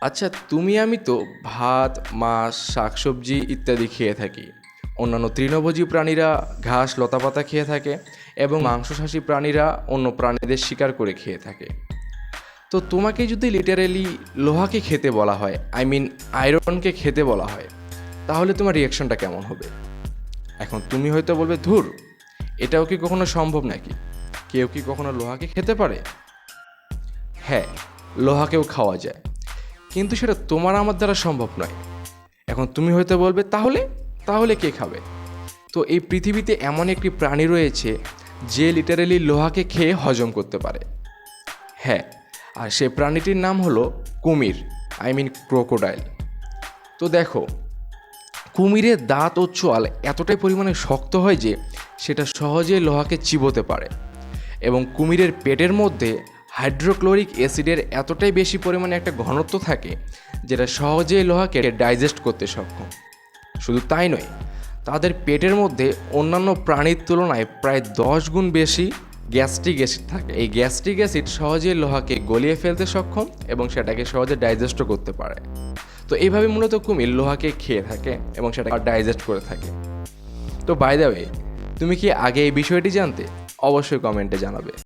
আচ্ছা, তুমি আমি তো ভাত, মাছ, শাকসবজি ইত্যাদি খেয়ে থাকি। অন্যান্য তৃণভোজী প্রাণীরা ঘাস, লতাপাতা খেয়ে থাকে এবং মাংসাশী প্রাণীরা অন্য প্রাণীদের শিকার করে খেয়ে থাকে। তো তোমাকে যদি লিটারেলি লোহাকে খেতে বলা হয়, আই মিন আয়রনকে খেতে বলা হয়, তাহলে তোমার রিয়াকশনটা কেমন হবে? এখন তুমি হয়তো বলবে, ধুর, এটাও কি কখনো সম্ভব নাকি? কেউ কি কখনো লোহাকে খেতে পারে? হ্যাঁ, লোহাকেও খাওয়া যায়, কিন্তু সেটা তোমার আমার দ্বারা সম্ভব নয়। এখন তুমি হয়তো বলবে, তাহলে তাহলে কে খাবে? তো এই পৃথিবীতে এমন একটি প্রাণী রয়েছে যে লিটারেলি লোহাকে খেয়ে হজম করতে পারে। হ্যাঁ, আর সে প্রাণীটির নাম হলো কুমির, আই মিন ক্রোকোডাইল। তো দেখো, কুমিরের দাঁত ও চোয়াল এতটাই পরিমাণে শক্ত হয় যে সেটা সহজেই লোহাকে চিবোতে পারে, এবং কুমিরের পেটের মধ্যে হাইড্রোক্লোরিক অ্যাসিডের এতটাই বেশি পরিমাণে একটা ঘনত্ব থাকে যেটা সহজেই লোহাকে ডাইজেস্ট করতে সক্ষম। শুধু তাই নয়, তাদের পেটের মধ্যে অন্যান্য প্রাণীর তুলনায় প্রায় 10 গুণ বেশি গ্যাস্ট্রিক অ্যাসিড থাকে। এই গ্যাস্ট্রিক অ্যাসিড সহজেই লোহাকে গলিয়ে ফেলতে সক্ষম এবং সেটাকে সহজে ডাইজেস্টও করতে পারে। তো এইভাবে মূলত কুমির লোহাকে খেয়ে থাকে এবং সেটা ডাইজেস্ট করে থাকে। তো বাই দ্য ওয়ে, তুমি কি আগে এই বিষয়টি জানতে? অবশ্যই কমেন্টে জানাবে।